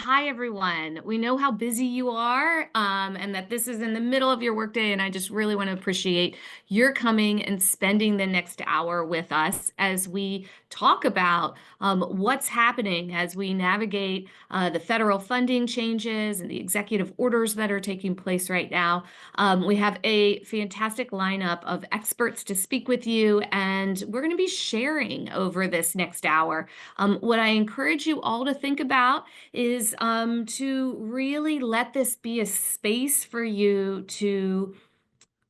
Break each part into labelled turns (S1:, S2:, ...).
S1: Hi, everyone. We know how busy you are, and that this is in the middle of your workday, and I just really want to appreciate your coming and spending the next hour with us as we talk about what's happening as we navigate the federal funding changes and the executive orders that are taking place right now. We have a fantastic lineup of experts to speak with you, and we're going to be sharing over this next hour. What I encourage you all to think about is to really let this be a space for you to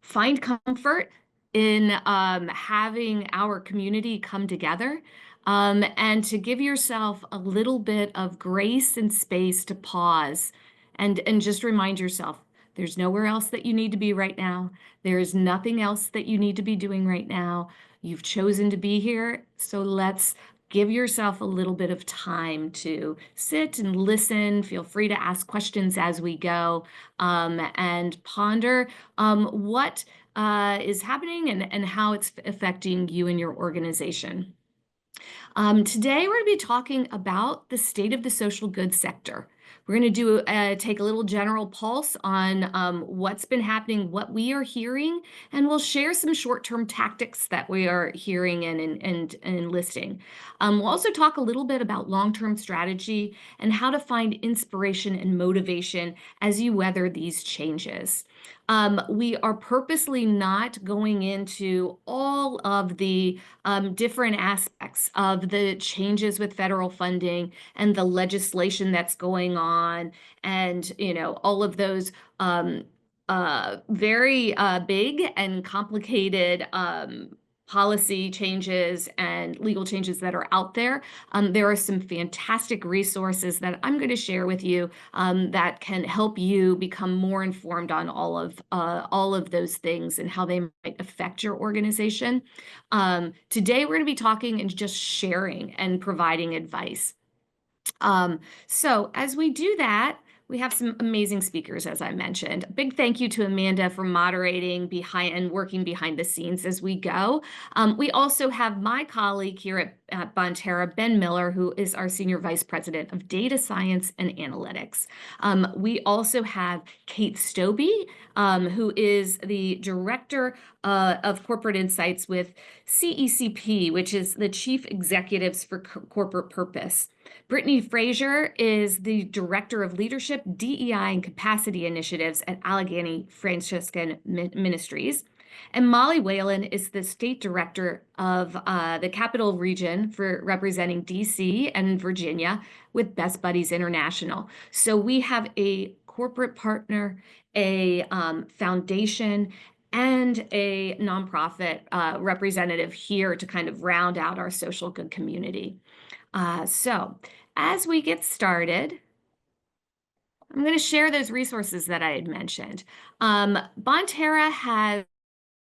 S1: find comfort in having our community come together, and to give yourself a little bit of grace and space to pause and just remind yourself there's nowhere else that you need to be right now. There is nothing else that you need to be doing right now. You've chosen to be here, so let's give yourself a little bit of time to sit and listen. Feel free to ask questions as we go, and ponder what is happening and how it's affecting you and your organization. Today, we're going to be talking about the state of the social goods sector. We're going to take a little general pulse on what's been happening, what we are hearing, and we'll share some short-term tactics that we are hearing and enlisting. We'll also talk a little bit about long-term strategy and how to find inspiration and motivation as you weather these changes. We are purposely not going into all of the different aspects of the changes with federal funding and the legislation that's going on, and all of those very big and complicated policy changes and legal changes that are out there. There are some fantastic resources that I'm going to share with you that can help you become more informed on all of those things and how they might affect your organization. Today, we're going to be talking and just sharing and providing advice. So as we do that, we have some amazing speakers, as I mentioned. A big thank you to Amanda for moderating behind and working behind the scenes as we go. We also have my colleague here at Bonterra, Ben Miller, who is our Senior Vice President of Data Science and Analytics. We also have Kate Stobie, who is the Director of Corporate Insights with CECP, which is the Chief Executives for Corporate Purpose. Brittany Frazier is the Director of Leadership, DEI, and Capacity Initiatives at Allegheny Franciscan Ministries. And Molly Whalen is the State Director of the Capital Region for representing DC and Virginia with Best Buddies International. So we have a corporate partner, a foundation, and a nonprofit representative here to kind of round out our social good community. So as we get started, I'm going to share those resources that I had mentioned. Bonterra has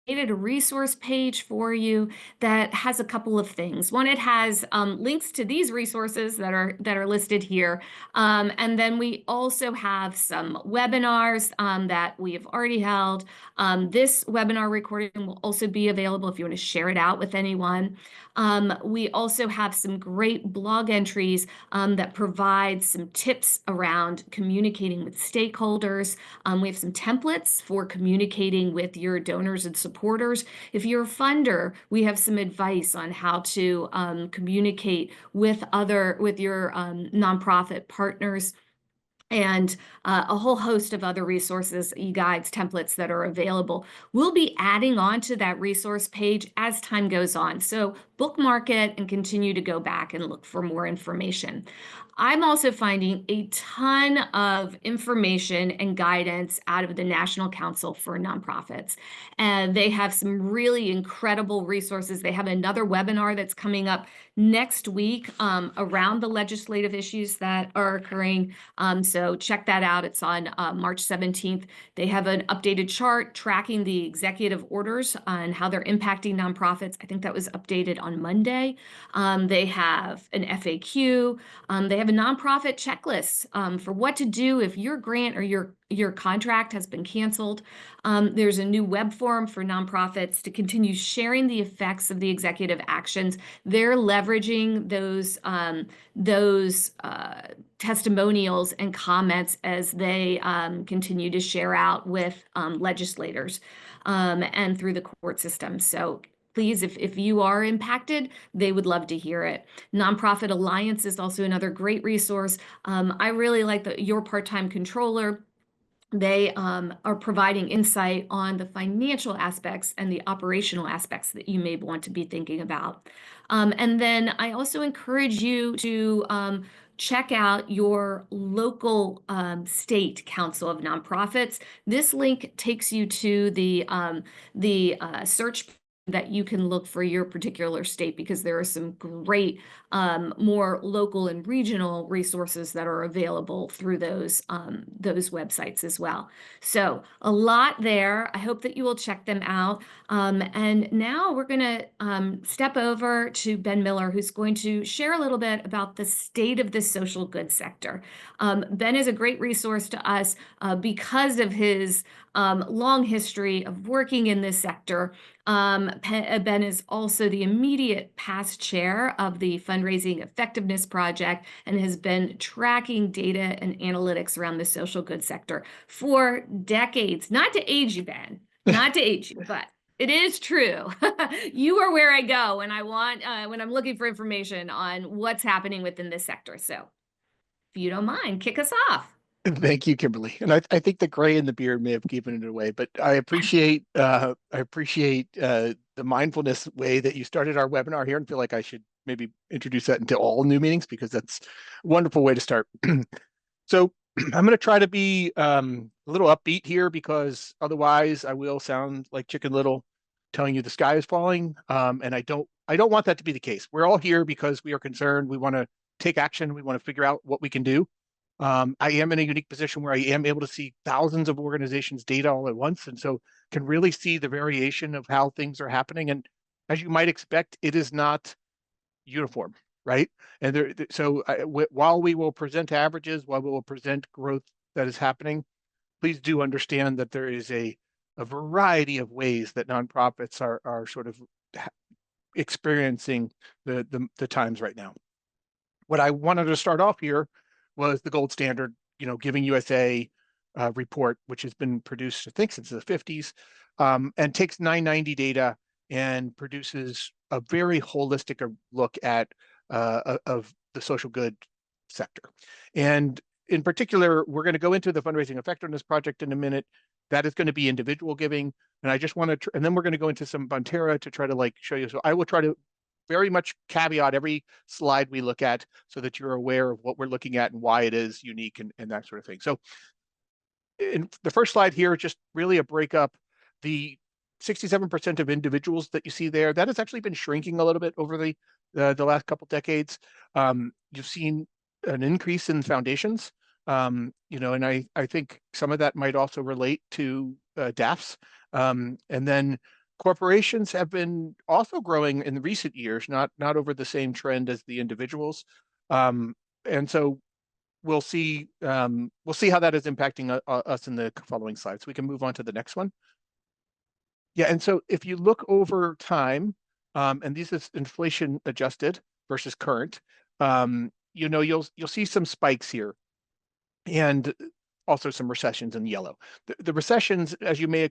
S1: created a resource page for you that has a couple of things. One, it has links to these resources that are listed here, and then we also have some webinars that we have already held. This webinar recording will also be available if you want to share it out with anyone. We also have some great blog entries that provide some tips around communicating with stakeholders. We have some templates for communicating with your donors and supporters. If you're a funder, we have some advice on how to communicate with your nonprofit partners, and a whole host of other resources, e-guides, templates that are available. We'll be adding on to that resource page as time goes on. So bookmark it and continue to go back and look for more information. I'm also finding a ton of information and guidance out of the National Council for Nonprofits. And they have some really incredible resources. They have another webinar that's coming up next week around the legislative issues that are occurring. So check that out. It's on March 17th. They have an updated chart tracking the executive orders and how they're impacting nonprofits. I think that was updated on Monday. They have an FAQ. They have a nonprofit checklist for what to do if your grant or your contract has been canceled. There's a new web forum for nonprofits to continue sharing the effects of the executive actions. They're leveraging those testimonials and comments as they continue to share out with legislators and through the court system. So please, if you are impacted, they would love to hear it. Nonprofit Alliance is also another great resource. I really like Your Part-Time Controller. They are providing insight on the financial aspects and the operational aspects that you may want to be thinking about. And then I also encourage you to check out your local state council of nonprofits. This link takes you to the search that you can look for your particular state, because there are some great more local and regional resources that are available through those websites as well. So a lot there. I hope that you will check them out. And now we're going to step over to Ben Miller, who's going to share a little bit about the state of the social goods sector. Ben is a great resource to us because of his long history of working in this sector. Ben is also the immediate past chair of the Fundraising Effectiveness Project and has been tracking data and analytics around the social good sector for decades. Not to age you, Ben, not to age you, but it is true. You are where I go when when I'm looking for information on what's happening within this sector. So if you don't mind, kick us off.
S2: Thank you, Kimberly. And I think the gray in the beard may have given it away, but I appreciate the mindfulness way that you started our webinar here, and feel like I should maybe introduce that into all new meetings, because that's a wonderful way to start. So I'm going to try to be a little upbeat here, because otherwise I will sound like Chicken Little telling you the sky is falling. And I don't want that to be the case. We're all here because we are concerned. We want to take action. We want to figure out what we can do. I am in a unique position where I am able to see thousands of organizations' data all at once, and so can really see the variation of how things are happening. And as you might expect, it is not uniform, right? And while we will present averages, while we will present growth that is happening, please do understand that there is a variety of ways that nonprofits are sort of experiencing the times right now. What I wanted to start off here was the gold standard, Giving USA report, which has been produced, I think, since the 50s, and takes 990 data and produces a very holistic look at of the social good sector. And in particular, we're going to go into the Fundraising Effectiveness Project in a minute. That is going to be individual giving. And I just want to, and then we're going to go into some Bonterra to try to show you. So I will try to very much caveat every slide we look at, so that you're aware of what we're looking at and why it is unique and that sort of thing. So in the first slide here, just really a breakup. The 67% of individuals that you see there, that has actually been shrinking a little bit over the last couple decades. You've seen an increase in foundations, and I think some of that might also relate to DAFs. And then corporations have been also growing in the recent years, not over the same trend as the individuals. And so we'll see how that is impacting us in the following slides. We can move on to the next one. Yeah, and so if you look over time, and this is inflation adjusted versus current, you'll see some spikes here, and also some recessions in yellow. The recessions, as you may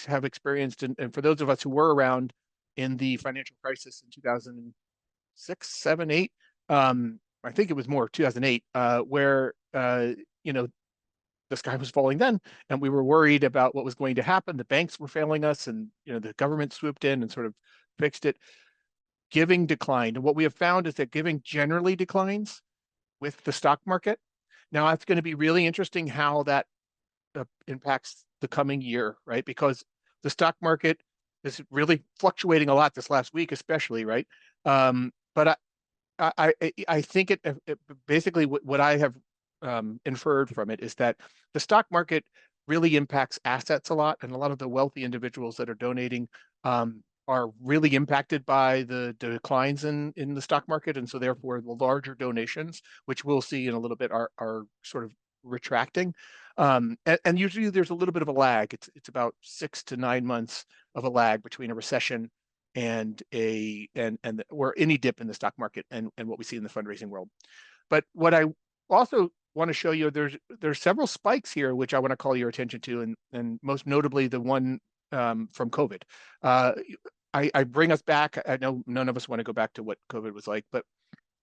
S2: have experienced, and for those of us who were around in the financial crisis in 2006, 7, 8, I think it was more 2008, where the sky was falling then, and we were worried about what was going to happen. The banks were failing us, and the government swooped in and sort of fixed it. Giving declined, and what we have found is that giving generally declines with the stock market. Now, it's going to be really interesting how that impacts the coming year, right? Because the stock market is really fluctuating a lot this last week, especially, right? But I think it basically what I have inferred from it is that the stock market really impacts assets a lot, and a lot of the wealthy individuals that are donating are really impacted by the declines in the stock market, and so therefore the larger donations, which we'll see in a little bit, are sort of retracting. And usually there's a little bit of a lag. It's about 6 to 9 months of a lag between a recession and or any dip in the stock market and what we see in the fundraising world. But what I also want to show you there's several spikes here, which I want to call your attention to, and most notably the one from COVID. Uh, I bring us back. I know none of us want to go back to what COVID was like, but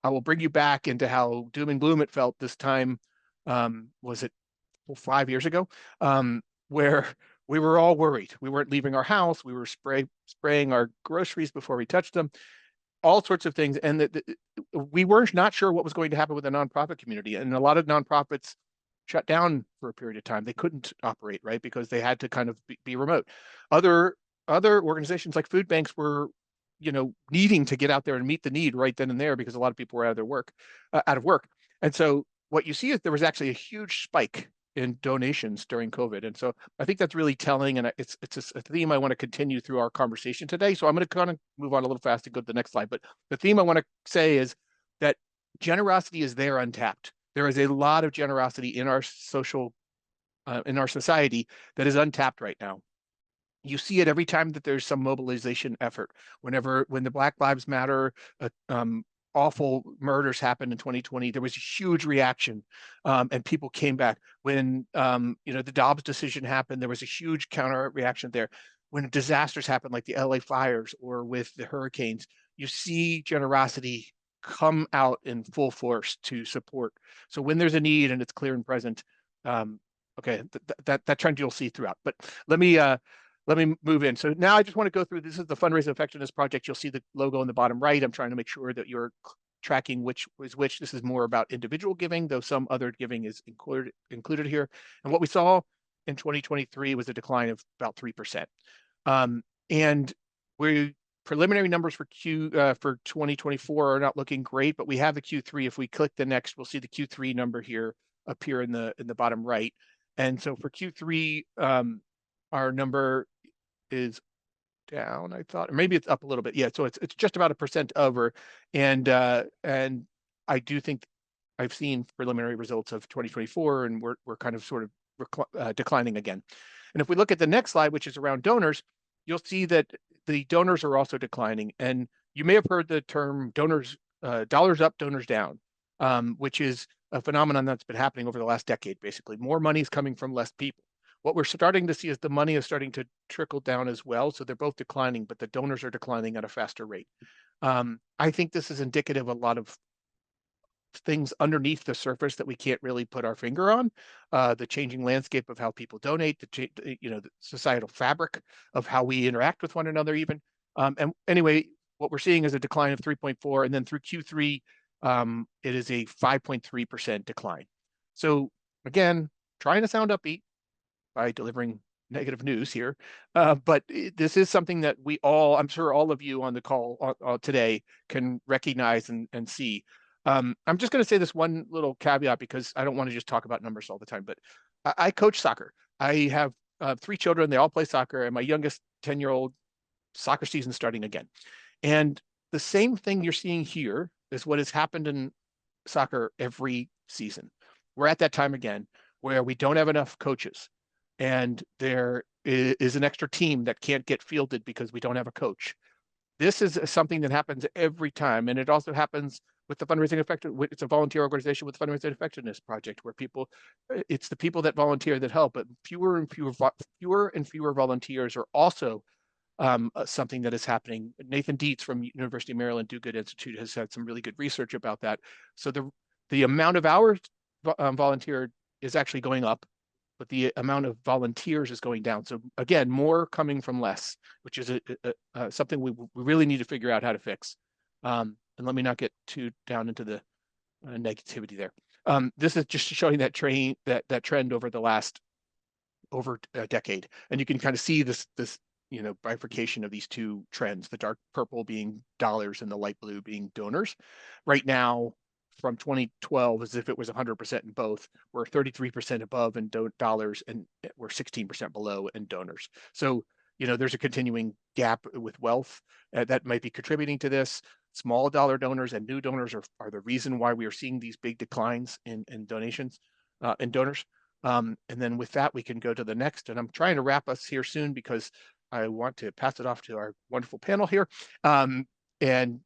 S2: I will bring you back into how doom and gloom it felt this time. Was it 5 years ago? Where we were all worried. We weren't leaving our house. We were spraying our groceries before we touched them, all sorts of things. And we were not sure what was going to happen with the nonprofit community. And a lot of nonprofits shut down for a period of time. They couldn't operate, right? Because they had to kind of be remote. Other other organizations like food banks were, needing to get out there and meet the need right then and there because a lot of people were out of work. And so what you see is there was actually a huge spike in donations during COVID. And so I think that's really telling, and it's a theme I want to continue through our conversation today. So I'm going to kind of move on a little fast and go to the next slide. But the theme I want to say is that generosity is there untapped. There is a lot of generosity in our in our society that is untapped right now. You see it every time that there's some mobilization effort. When the Black Lives Matter awful murders happened in 2020, there was a huge reaction, and people came back. When the Dobbs decision happened, there was a huge counter reaction there. When disasters happen, like the LA fires or with the hurricanes, you see generosity come out in full force to support. So when there's a need and it's clear and present, okay, that trend you'll see throughout. But let me move in. So now I just want to go through, this is the Fundraising Effectiveness Project. You'll see the logo in the bottom right. I'm trying to make sure that you're tracking which is which. This is more about individual giving, though some other giving is included here. And what we saw in 2023 was a decline of about 3%. And we preliminary numbers for 2024 are not looking great, but we have the Q3. If we click the next, we'll see the Q3 number here appear in the bottom right. And so for Q3, our number is down, I thought, or maybe it's up a little bit. Yeah, so it's just about 1% over, and I do think I've seen preliminary results of 2024, and we're kind of sort of declining again. And if we look at the next slide, which is around donors, you'll see that the donors are also declining. And you may have heard the term donors, dollars up, donors down, which is a phenomenon that's been happening over the last decade. Basically, more money is coming from less people. What we're starting to see is the money is starting to trickle down as well. So they're both declining, but the donors are declining at a faster rate. I think this is indicative of a lot of things underneath the surface that we can't really put our finger on. The changing landscape of how people donate, the societal fabric of how we interact with one another even. And anyway, what we're seeing is a decline of 3.4, and then through Q3, it is a 5.3% decline. So again, trying to sound upbeat by delivering negative news here. But this is something that I'm sure all of you on the call today can recognize and see. I'm just going to say this one little caveat because I don't want to just talk about numbers all the time, but I coach soccer. I have 3 children. They all play soccer, and my youngest 10-year-old soccer season starting again. And the same thing you're seeing here is what has happened in soccer every season. We're at that time again where we don't have enough coaches, and there is an extra team that can't get fielded because we don't have a coach. This is something that happens every time, and it also happens with the fundraising effectiveness. It's a volunteer organization with fundraising effectiveness project where it's the people that volunteer that help, but fewer and fewer volunteers are also something that is happening. Nathan Dietz from University of Maryland Do Good Institute has had some really good research about that. So the amount of hours volunteered is actually going up, but the amount of volunteers is going down. So again, more coming from less, which is something we really need to figure out how to fix. And let me not get too down into the negativity there. This is just showing that trend over the last over a decade, and you can kind of see this bifurcation of these two trends: the dark purple being dollars and the light blue being donors. Right now, from 2012, as if it was 100% in both, we're 33% above in dollars, and we're 16% below in donors. So there's a continuing gap with wealth that might be contributing to this. Small dollar donors and new donors are the reason why we are seeing these big declines in donations and donors. And then with that, we can go to the next. And I'm trying to wrap us here soon because I want to pass it off to our wonderful panel here. And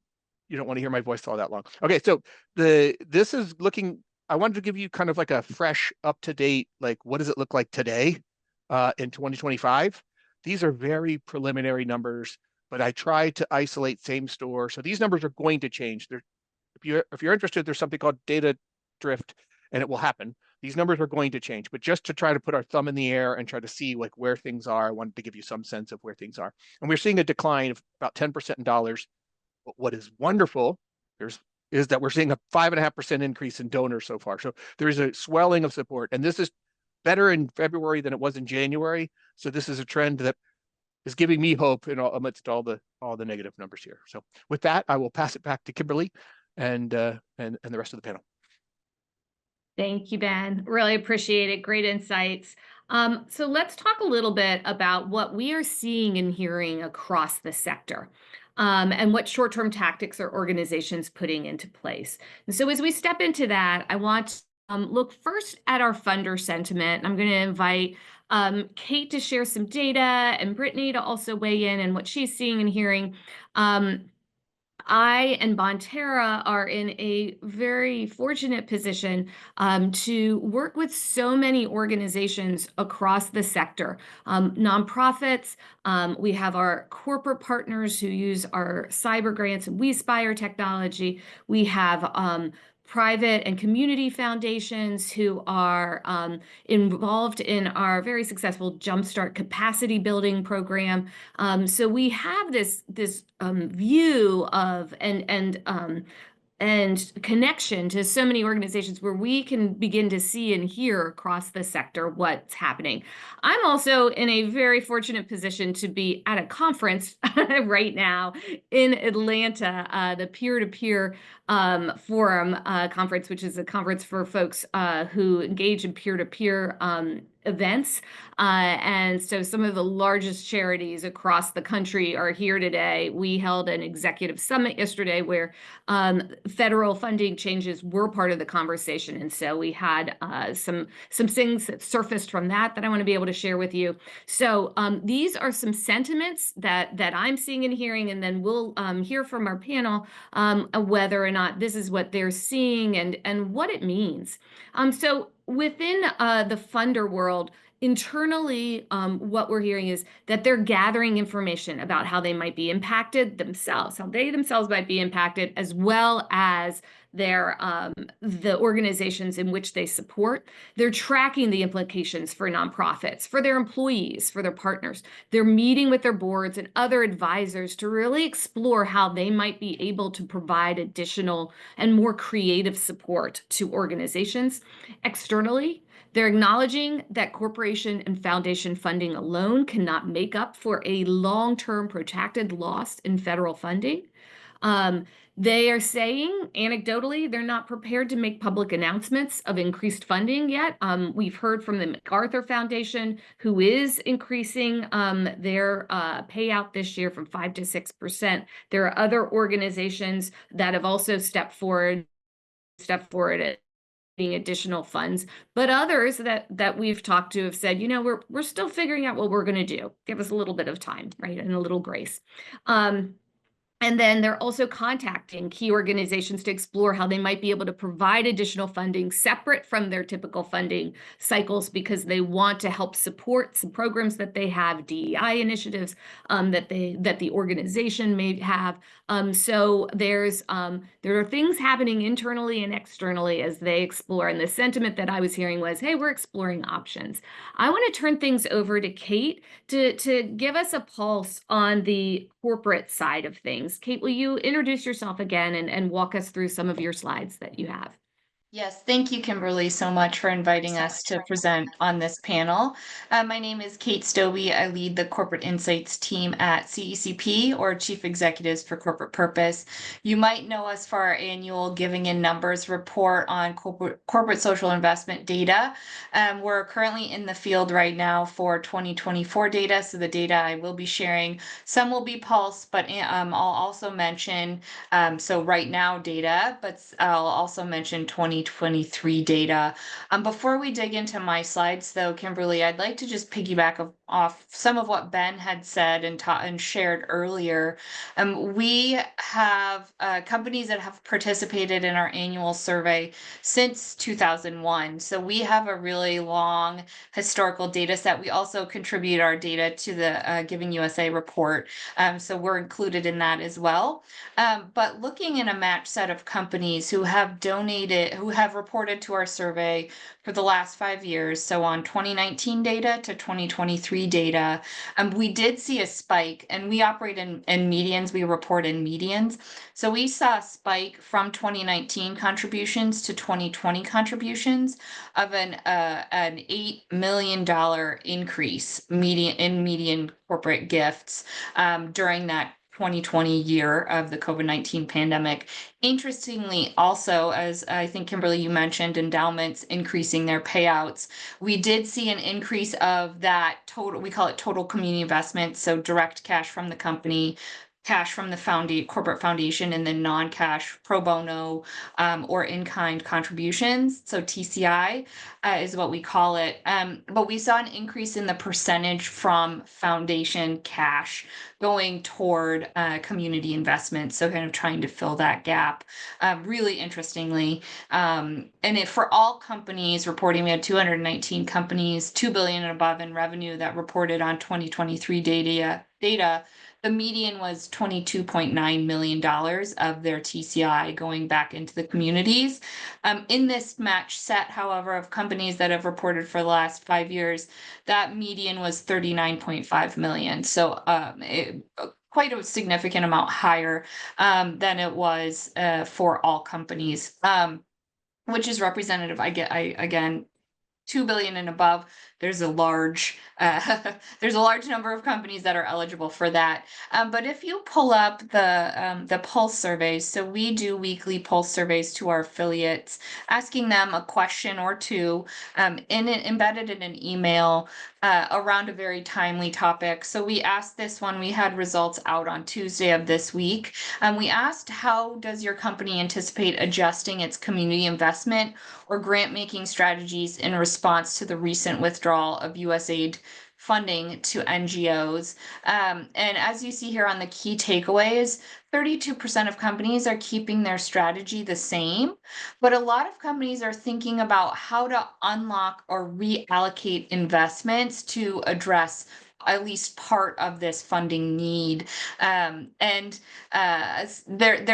S2: you don't want to hear my voice all that long. Okay, so this is looking I wanted to give you kind of like a fresh, up to date, like what does it look like today in 2025? These are very preliminary numbers, but I tried to isolate same store. So these numbers are going to change. If you're interested, there's something called data drift, and it will happen. These numbers are going to change, but just to try to put our thumb in the air and try to see like where things are, I wanted to give you some sense of where things are. And we're seeing a decline of about 10% in dollars. But what is wonderful there's is that we're seeing a 5.5% increase in donors so far. So there is a swelling of support, and this is better in February than it was in January. So this is a trend that is giving me hope amidst all the negative numbers here. So with that, I will pass it back to Kimberly and the rest of the panel.
S1: Thank you, Ben. Really appreciate it. Great insights. So let's talk a little bit about what we are seeing and hearing across the sector, and what short-term tactics are organizations putting into place. And so as we step into that, I want to look first at our funder sentiment. I'm going to invite Kate to share some data and Brittany to also weigh in and what she's seeing and hearing. I and Bonterra are in a very fortunate position to work with so many organizations across the sector, nonprofits. We have our corporate partners who use our cyber grants and WeSpire technology. We have private and community foundations who are involved in our very successful Jumpstart capacity building program. So we have this view of and connection to so many organizations where we can begin to see and hear across the sector what's happening. I'm also in a very fortunate position to be at a conference right now in Atlanta, the peer-to-peer forum conference, which is a conference for folks who engage in peer-to-peer events. And so some of the largest charities across the country are here today. We held an executive summit yesterday where federal funding changes were part of the conversation. And so we had some things that surfaced from that I want to be able to share with you. So these are some sentiments that I'm seeing and hearing, and then we'll hear from our panel whether or not this is what they're seeing and what it means. So within the funder world, internally, what we're hearing is that they're gathering information about how they might be impacted themselves, how they themselves might be impacted, as well as their the organizations in which they support. They're tracking the implications for nonprofits, for their employees, for their partners. They're meeting with their boards and other advisors to really explore how they might be able to provide additional and more creative support to organizations. Externally, they're acknowledging that corporation and foundation funding alone cannot make up for a long-term protracted loss in federal funding. They are saying, anecdotally, they're not prepared to make public announcements of increased funding yet. We've heard from the MacArthur Foundation, who is increasing their payout this year from 5 to 6%. There are other organizations that have also stepped forward at additional funds, but others that we've talked to have said, we're still figuring out what we're going to do. Give us a little bit of time, right, and a little grace. And then they're also contacting key organizations to explore how they might be able to provide additional funding separate from their typical funding cycles, because they want to help support some programs that they have, DEI initiatives that the organization may have. So there are things happening internally and externally as they explore. And the sentiment that I was hearing was, hey, we're exploring options. I want to turn things over to Kate to give us a pulse on the corporate side of things. Kate, will you introduce yourself again and walk us through some of your slides that you have?
S3: Yes, thank you, Kimberly, so much for inviting us to present on this panel. My name is Kate Stobie. I lead the Corporate Insights team at CECP, or Chief Executives for Corporate Purpose. You might know us for our annual Giving in Numbers report on corporate social investment data. We're currently in the field right now for 2024 data, so the data I will be sharing, some will be Pulse, but I'll also mention, so right now data, but I'll also mention 2023 data. Before we dig into my slides, though, Kimberly, I'd like to just piggyback off some of what Ben had said and taught and shared earlier, we have companies that have participated in our annual survey since 2001. So we have a really long historical data set. We also contribute our data to the Giving USA report. So we're included in that as well. But looking in a match set of companies who have reported to our survey for the last 5 years, so on 2019 data to 2023 data, we did see a spike, and we operate in medians. We report in medians. So we saw a spike from 2019 contributions to 2020 contributions of an $8 million increase in median corporate gifts during that 2020 year of the COVID-19 pandemic. Interestingly, also, as I think Kimberly, you mentioned, endowments increasing their payouts, we did see an increase of that total, we call it total community investment, so direct cash from the company, cash from the corporate foundation, and then non-cash pro bono or in-kind contributions. So TCI is what we call it. But we saw an increase in the percentage from foundation cash going toward community investments. So kind of trying to fill that gap. Really interestingly, for all companies reporting, we had 219 companies, 2 billion and above in revenue that reported on 2023 data. The median was $22.9 million of their TCI going back into the communities. In this match set, however, of companies that have reported for the last 5 years, that median was 39.5 million. So quite a significant amount higher than it was for all companies, which is representative. Again, 2 billion and above, there's a large number of companies that are eligible for that. But if you pull up the pulse surveys, so we do weekly pulse surveys to our affiliates, asking them a question or two, embedded in an email around a very timely topic. So we asked this one. We had results out on Tuesday of this week. We asked, how does your company anticipate adjusting its community investment or grant making strategies in response to the recent withdrawal of USAID funding to NGOs? And as you see here on the key takeaways, 32% of companies are keeping their strategy the same, but a lot of companies are thinking about how to unlock or reallocate investments to address at least part of this funding need. They're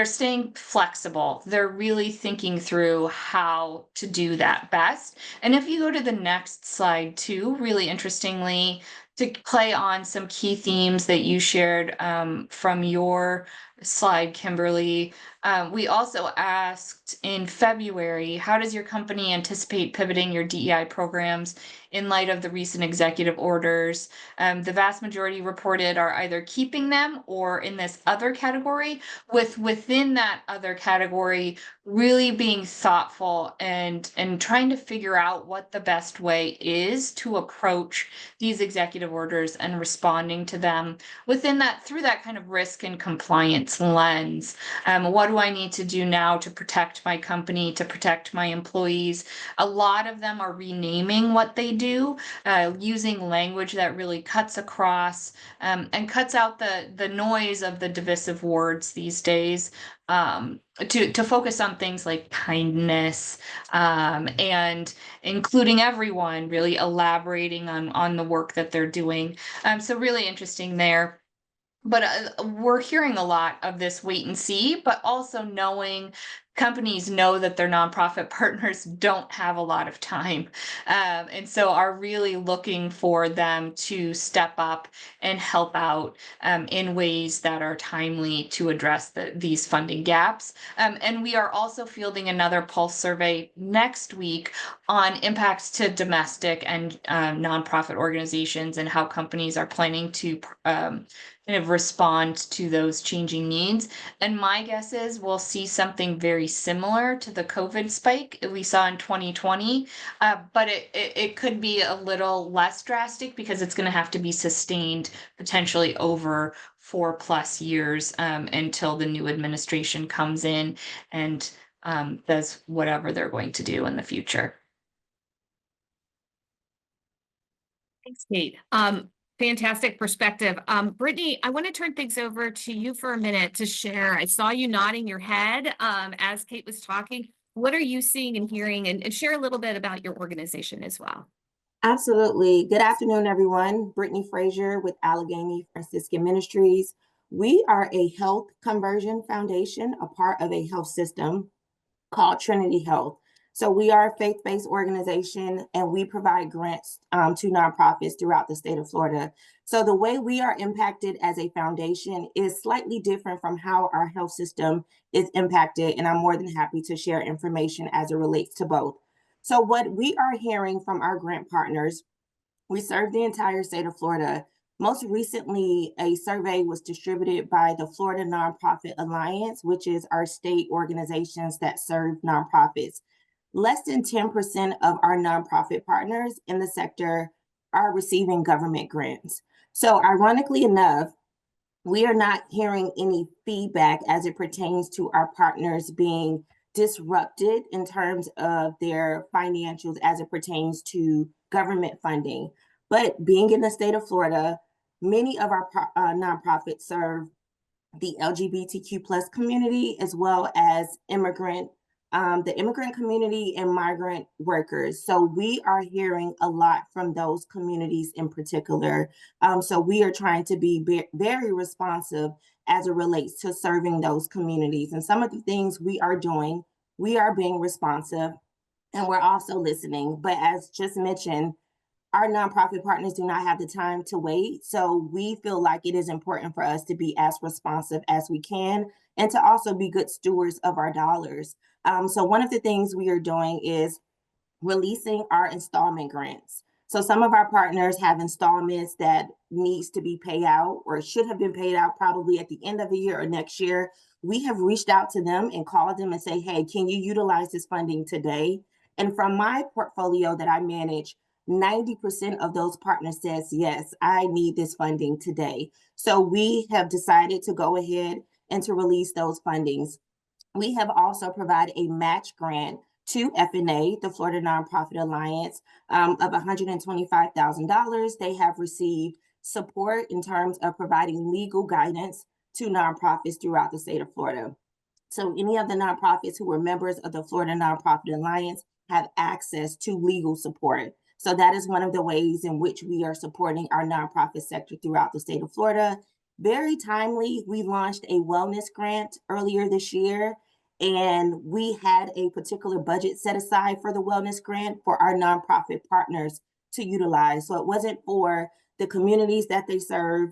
S3: staying flexible. They're really thinking through how to do that best. And if you go to the next slide too, really interestingly, to play on some key themes that you shared from your slide, Kimberly, we also asked in February, how does your company anticipate pivoting your DEI programs in light of the recent executive orders? The vast majority reported are either keeping them or in this other category, within that other category, really being thoughtful and trying to figure out what the best way is to approach these executive orders and responding to them within that, through that kind of risk and compliance lens. What do I need to do now to protect my company, to protect my employees? A lot of them are renaming what they do, using language that really cuts across and cuts out the noise of the divisive words these days, to focus on things like kindness, and including everyone, really elaborating on the work that they're doing. So really interesting there. But we're hearing a lot of this wait and see, but also knowing companies know that their nonprofit partners don't have a lot of time. And so are really looking for them to step up and help out in ways that are timely to address these funding gaps. And we are also fielding another pulse survey next week on impacts to domestic and nonprofit organizations and how companies are planning to kind of respond to those changing needs. And my guess is we'll see something very similar to the COVID spike we saw in 2020, but it could be a little less drastic because it's going to have to be sustained potentially over 4+ years until the new administration comes in and does whatever they're going to do in the future.
S1: Thanks, Kate. Fantastic perspective. Brittany, I want to turn things over to you for a minute to share. I saw you nodding your head as Kate was talking. What are you seeing and hearing? And share a little bit about your organization as well.
S4: Absolutely. Good afternoon, everyone. Brittany Frazier with Allegheny Franciscan Ministries. We are a health conversion foundation, a part of a health system called Trinity Health. So we are a faith-based organization and we provide grants to nonprofits throughout the state of Florida. So the way we are impacted as a foundation is slightly different from how our health system is impacted. And I'm more than happy to share information as it relates to both. So what we are hearing from our grant partners, we serve the entire state of Florida. Most recently, a survey was distributed by the Florida Nonprofit Alliance, which is our state organizations that serve nonprofits. Less than 10% of our nonprofit partners in the sector are receiving government grants. So, ironically enough, we are not hearing any feedback as it pertains to our partners being disrupted in terms of their financials as it pertains to government funding. But being in the state of Florida, many of our nonprofits serve the LGBTQ plus community, as well as the immigrant community and migrant workers. So we are hearing a lot from those communities in particular. So we are trying to be very responsive as it relates to serving those communities. And some of the things we are doing, we are being responsive and we're also listening. But as just mentioned, our nonprofit partners do not have the time to wait. So we feel like it is important for us to be as responsive as we can and to also be good stewards of our dollars. So one of the things we are doing is releasing our installment grants. So some of our partners have installments that needs to be paid out or should have been paid out probably at the end of the year or next year. We have reached out to them and called them and say, hey, can you utilize this funding today? And from my portfolio that I manage, 90% of those partners says, yes, I need this funding today. So we have decided to go ahead and to release those fundings. We have also provided a match grant to FNA, the Florida Nonprofit Alliance, of $125,000. They have received support in terms of providing legal guidance to nonprofits throughout the state of Florida. So any of the nonprofits who are members of the Florida Nonprofit Alliance have access to legal support. So that is one of the ways in which we are supporting our nonprofit sector throughout the state of Florida. Very timely, we launched a wellness grant earlier this year, and we had a particular budget set aside for the wellness grant for our nonprofit partners to utilize. So it wasn't for the communities that they serve,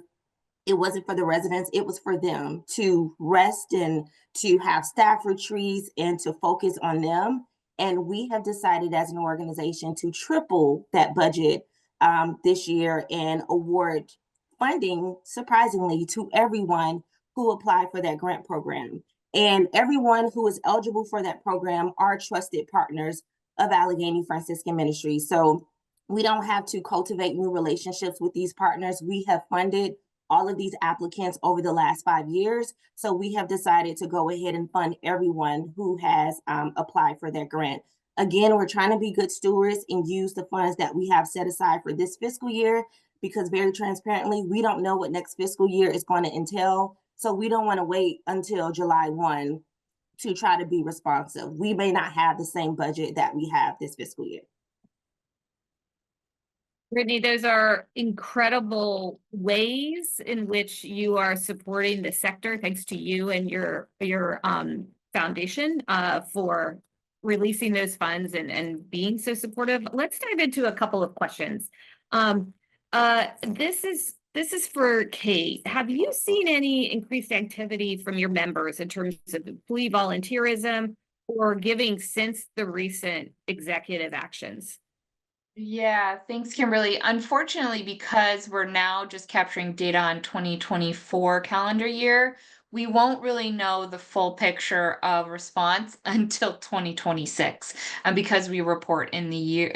S4: it wasn't for the residents, it was for them to rest and to have staff retreats and to focus on them. And we have decided as an organization to triple that budget this year and award funding, surprisingly, to everyone who applied for that grant program. And everyone who is eligible for that program are trusted partners of Allegheny Franciscan Ministries. So we don't have to cultivate new relationships with these partners. We have funded all of these applicants over the last 5 years. So we have decided to go ahead and fund everyone who has applied for that grant. Again, we're trying to be good stewards and use the funds that we have set aside for this fiscal year, because very transparently, we don't know what next fiscal year is going to entail. So we don't want to wait until July 1 to try to be responsive. We may not have the same budget that we have this fiscal year.
S1: Brittany, those are incredible ways in which you are supporting the sector, thanks to you and your foundation for releasing those funds and being so supportive. Let's dive into a couple of questions. This is for Kate. Have you seen any increased activity from your members in terms of employee volunteerism or giving since the recent executive actions?
S3: Yeah, thanks, Kimberly. Unfortunately, because we're now just capturing data on 2024 calendar year, we won't really know the full picture of response until 2026, because we report in the year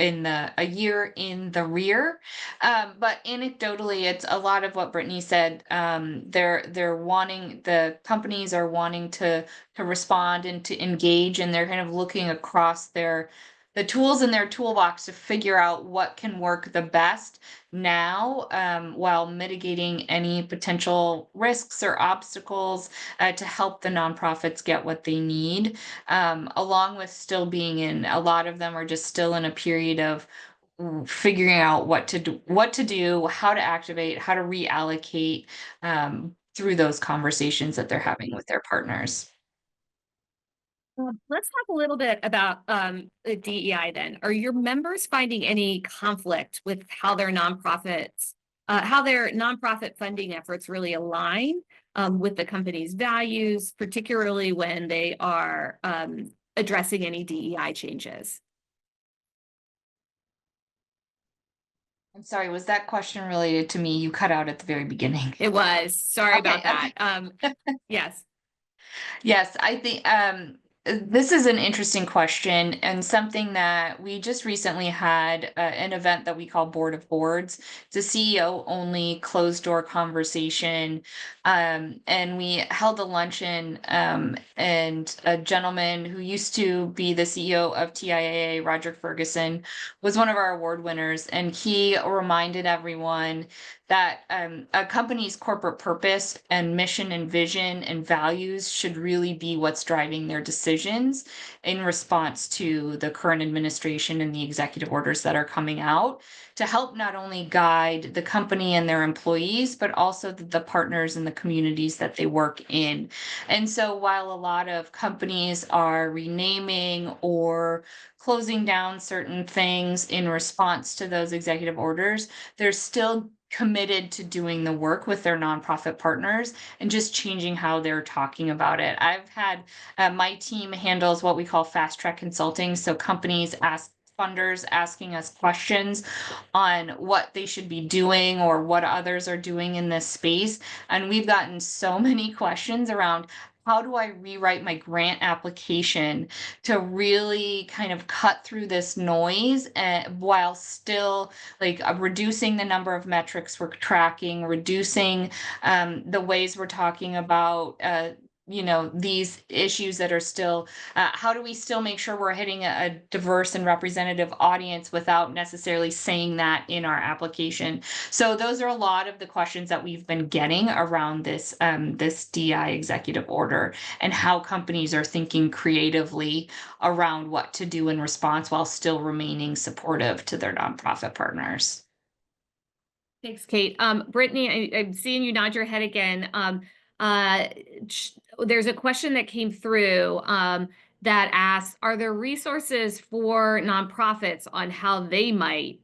S3: a year in the rear. But anecdotally, it's a lot of what Brittany said. They're wanting, the companies are wanting to respond and to engage, and they're kind of looking across the tools in their toolbox to figure out what can work the best now, while mitigating any potential risks or obstacles, to help the nonprofits get what they need, along with still being in, a lot of them are just still in a period of figuring out what to do, how to activate, how to reallocate, through those conversations that they're having with their partners.
S1: Let's talk a little bit about the DEI then. Are your members finding any conflict with how their nonprofit funding efforts really align with the company's values, particularly when they are addressing any DEI changes?
S3: I'm sorry, was that question related to me? You cut out at the very beginning.
S1: It was. Sorry
S3: Okay,
S1: about that. Yes.
S3: Yes, I think this is an interesting question and something that we just recently had an event that we call Board of Boards. It's a CEO only closed door conversation. And we held a luncheon, and a gentleman who used to be the CEO of TIAA, Roger Ferguson, was one of our award winners. And he reminded everyone that a company's corporate purpose and mission and vision and values should really be what's driving their decisions in response to the current administration and the executive orders that are coming out, to help not only guide the company and their employees, but also the partners and the communities that they work in. And so while a lot of companies are renaming or closing down certain things in response to those executive orders, they're still committed to doing the work with their nonprofit partners and just changing how they're talking about it. I've had my team handles what we call fast track consulting. So companies ask funders asking us questions on what they should be doing or what others are doing in this space. And we've gotten so many questions around, how do I rewrite my grant application to really kind of cut through this noise, while still like reducing the number of metrics we're tracking, reducing the ways we're talking about these issues that are still, how do we still make sure we're hitting a diverse and representative audience without necessarily saying that in our application? So those are a lot of the questions that we've been getting around this DI executive order, and how companies are thinking creatively around what to do in response while still remaining supportive to their nonprofit partners.
S1: Thanks, Kate. Brittany, I'm seeing you nod your head again. There's a question that came through that asks, are there resources for nonprofits on how they might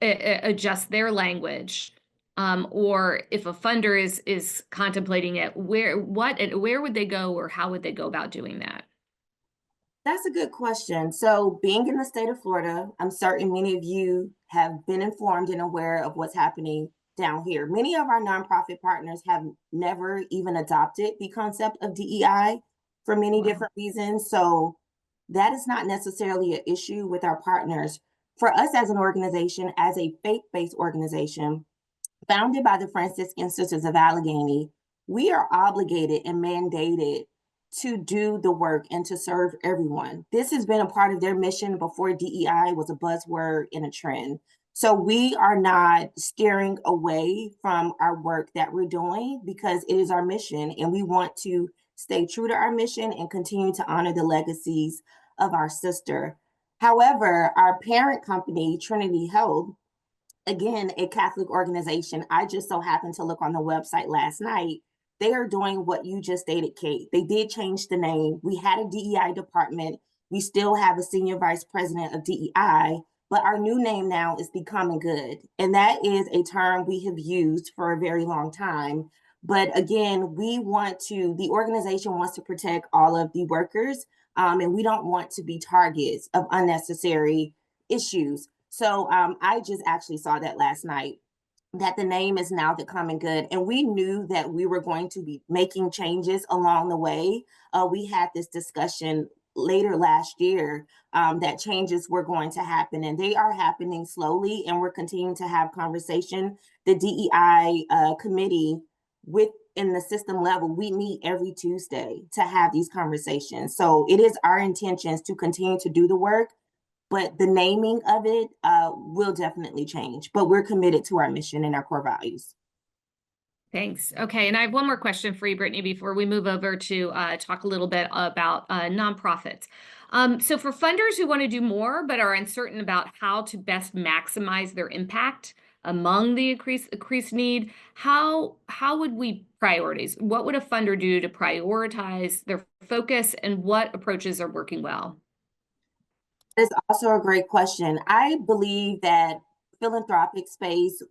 S1: adjust their language? Or if a funder is contemplating it, where would they go, or how would they go about doing that?
S4: That's a good question. So, being in the state of Florida, I'm certain many of you have been informed and aware of what's happening down here. Many of our nonprofit partners have never even adopted the concept of DEI for many
S1: Wow.
S4: different reasons. So, that is not necessarily an issue with our partners. For us as an organization, as a faith based organization, founded by the Franciscan Sisters of Allegheny, we are obligated and mandated to do the work and to serve everyone. This has been a part of their mission before DEI was a buzzword and a trend. So we are not steering away from our work that we're doing, because it is our mission and we want to stay true to our mission and continue to honor the legacies of our sister. However, our parent company, Trinity Health, again, a Catholic organization. I just so happened to look on the website last night. They are doing what you just stated, Kate. They did change the name. We had a DEI department. We still have a senior vice president of DEI, but our new name now is the Common Good. And that is a term we have used for a very long time. But again, the organization wants to protect all of the workers, and we don't want to be targets of unnecessary issues. So I just actually saw that last night, that the name is now the Common Good. And we knew that we were going to be making changes along the way. We had this discussion later last year, that changes were going to happen, and they are happening slowly. And we're continuing to have conversation. The DEI committee with in the system level, we meet every Tuesday to have these conversations. So it is our intentions to continue to do the work, but the naming of it will definitely change. But we're committed to our mission and our core values.
S1: Thanks. Okay, and I have one more question for you, Brittany, before we move over to talk a little bit about nonprofits. So for funders who want to do more but are uncertain about how to best maximize their impact among the increased need, how would we prioritize? What would a funder do to prioritize their focus, and what approaches are working well?
S4: It's also a great question. I believe that philanthropic space,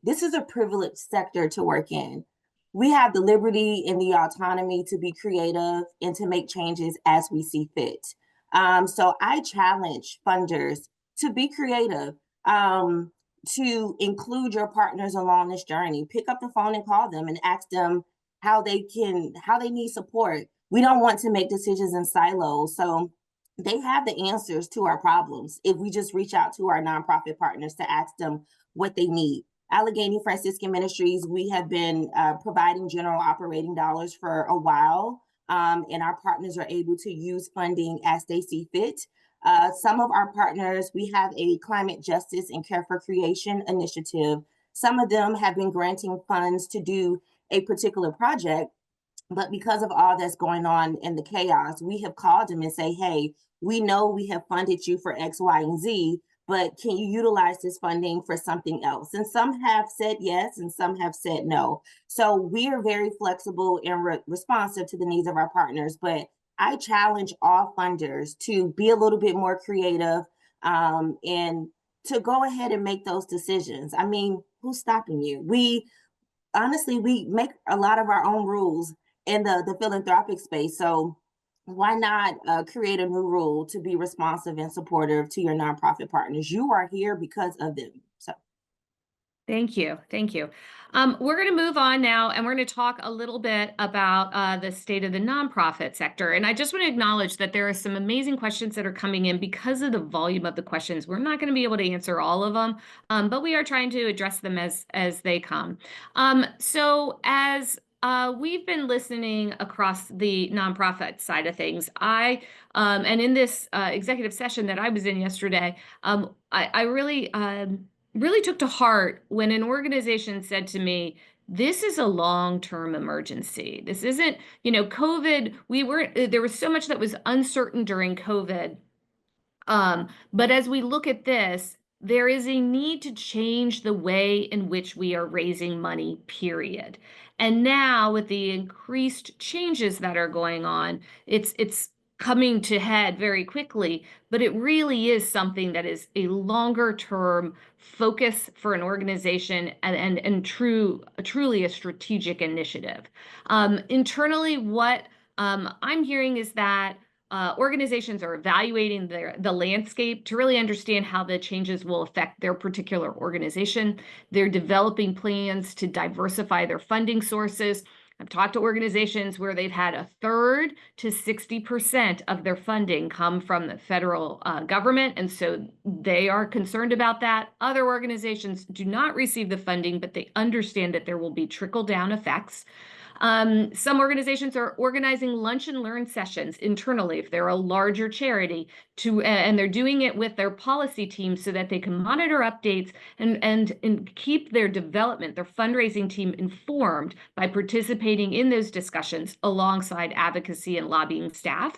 S4: this is a privileged sector to work in. We have the liberty and the autonomy to be creative and to make changes as we see fit. So I challenge funders to be creative, to include your partners along this journey. Pick up the phone and call them and ask them how they need support. We don't want to make decisions in silos. So they have the answers to our problems if we just reach out to our nonprofit partners to ask them what they need. Allegheny Franciscan Ministries, we have been providing general operating dollars for a while, and our partners are able to use funding as they see fit. Some of our partners, we have a climate justice and care for creation initiative. Some of them have been granting funds to do a particular project, but because of all that's going on in the chaos, we have called them and say, hey, we know we have funded you for X, Y, and Z, but can you utilize this funding for something else? And some have said yes, and some have said no. So we are very flexible and responsive to the needs of our partners. But I challenge all funders to be a little bit more creative, and to go ahead and make those decisions. I mean, who's stopping you? Honestly, we make a lot of our own rules in the philanthropic space. So why not create a new rule to be responsive and supportive to your nonprofit partners? You are here because of them. So
S1: Thank you. Thank you. We're going to move on now, and we're going to talk a little bit about the state of the nonprofit sector. And I just want to acknowledge that there are some amazing questions that are coming in because of the volume of the questions. We're not going to be able to answer all of them, but we are trying to address them as they come. So as we've been listening across the nonprofit side of things, and in this executive session that I was in yesterday, I really took to heart when an organization said to me, this is a long-term emergency. This isn't, COVID, there was so much that was uncertain during COVID. But as we look at this, there is a need to change the way in which we are raising money, period. And now with the increased changes that are going on, it's coming to head very quickly, but it really is something that is a longer term focus for an organization and truly a strategic initiative. Internally, what I'm hearing is that organizations are evaluating the landscape to really understand how the changes will affect their particular organization. They're developing plans to diversify their funding sources. I've talked to organizations where they've had 1/3 to 60% of their funding come from the federal government, and so they are concerned about that. Other organizations do not receive the funding, but they understand that there will be trickle-down effects. Some organizations are organizing lunch and learn sessions internally if they're a larger charity and they're doing it with their policy team so that they can monitor updates and keep their development, their fundraising team informed by participating in those discussions alongside advocacy and lobbying staff.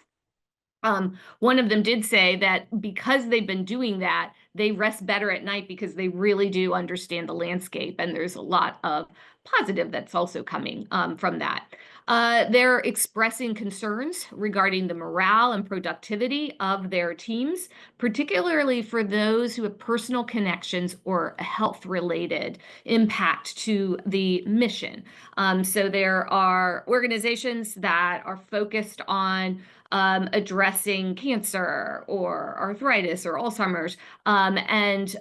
S1: One of them did say that because they've been doing that, they rest better at night because they really do understand the landscape, and there's a lot of positive that's also coming from that. They're expressing concerns regarding the morale and productivity of their teams, particularly for those who have personal connections or health-related impact to the mission. So there are organizations that are focused on addressing cancer or arthritis or Alzheimer's. And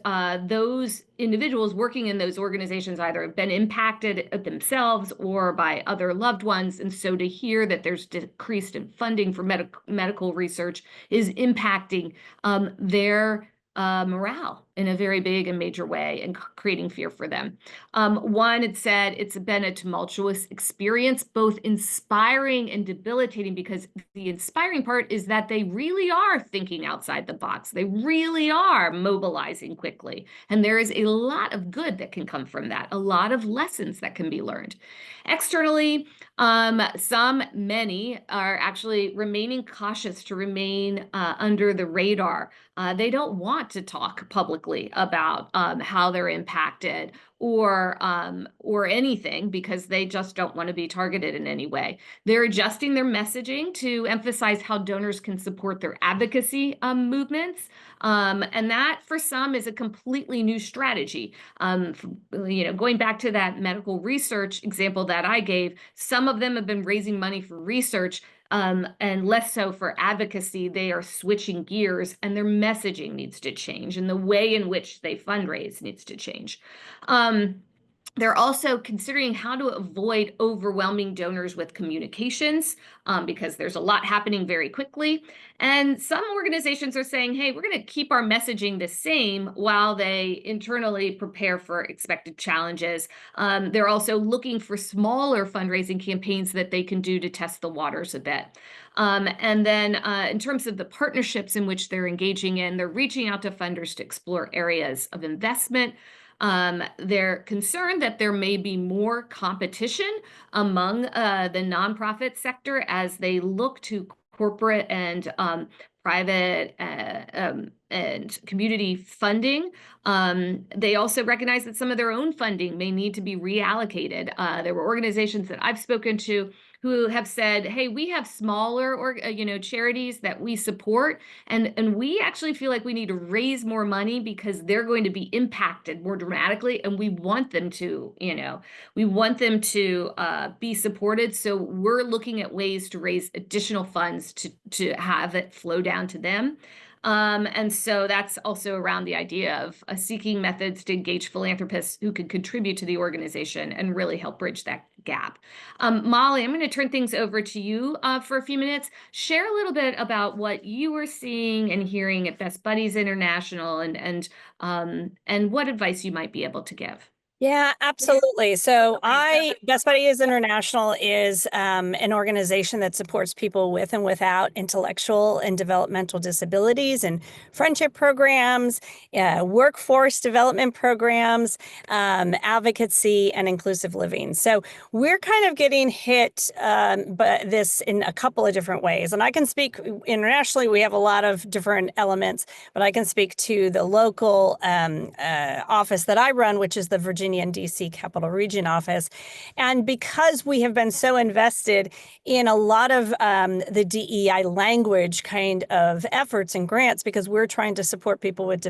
S1: those individuals working in those organizations either have been impacted themselves or by other loved ones. And so to hear that there's decreased in funding for medical research is impacting their morale. in a very big and major way and creating fear for them. One, it said it's been a tumultuous experience, both inspiring and debilitating, because the inspiring part is that they really are thinking outside the box. They really are mobilizing quickly. And there is a lot of good that can come from that, a lot of lessons that can be learned. Externally, many are actually remaining cautious to remain under the radar. They don't want to talk publicly about how they're impacted or anything, because they just don't want to be targeted in any way. They're adjusting their messaging to emphasize how donors can support their advocacy movements. And that for some is a completely new strategy. Going back to that medical research example that I gave, some of them have been raising money for research, and less so for advocacy. They are switching gears, and their messaging needs to change, and the way in which they fundraise needs to change. They're also considering how to avoid overwhelming donors with communications, because there's a lot happening very quickly. And some organizations are saying, hey, we're going to keep our messaging the same while they internally prepare for expected challenges. They're also looking for smaller fundraising campaigns that they can do to test the waters a bit. And then in terms of the partnerships in which they're engaging in, they're reaching out to funders to explore areas of investment. They're concerned that there may be more competition among the nonprofit sector as they look to corporate and private and community funding. They also recognize that some of their own funding may need to be reallocated. There were organizations that I've spoken to who have said, hey, we have smaller charities that we support, and we actually feel like we need to raise more money because they're going to be impacted more dramatically, and we want them to be supported. So we're looking at ways to raise additional funds to have it flow down to them. And so that's also around the idea of seeking methods to engage philanthropists who could contribute to the organization and really help bridge that gap. Molly, I'm going to turn things over to you for a few minutes. Share a little bit about what you were seeing and hearing at Best Buddies International, and what advice you might be able to give.
S5: Yeah, absolutely. So Best Buddies International is an organization that supports people with and without intellectual and developmental disabilities, and friendship programs, workforce development programs, advocacy, and inclusive living. So we're kind of getting hit by this in a couple of different ways. And I can speak internationally, we have a lot of different elements, but I can speak to the local office that I run, which is the Virginia and DC Capital Region office. And because we have been so invested in a lot of the DEI language kind of efforts and grants, because we're trying to support people with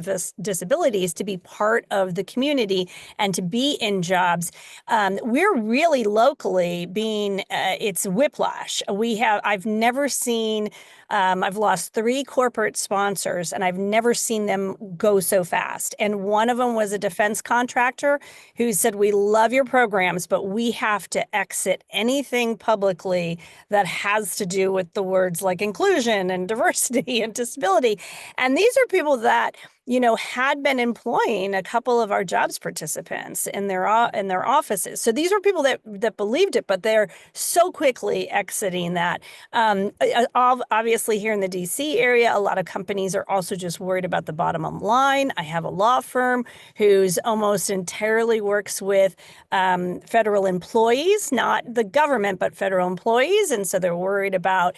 S5: disabilities to be part of the community and to be in jobs, we're really locally being, it's whiplash. I've never seen, I've lost 3 corporate sponsors, and I've never seen them go so fast. And one of them was a defense contractor who said, we love your programs, but we have to exit anything publicly that has to do with the words like inclusion and diversity and disability. And these are people that had been employing a couple of our jobs participants in their offices. So these were people that believed it, but they're so quickly exiting that. Obviously, here in the DC area, a lot of companies are also just worried about the bottom line. I have a law firm who's almost entirely works with federal employees, not the government, but federal employees. And so they're worried about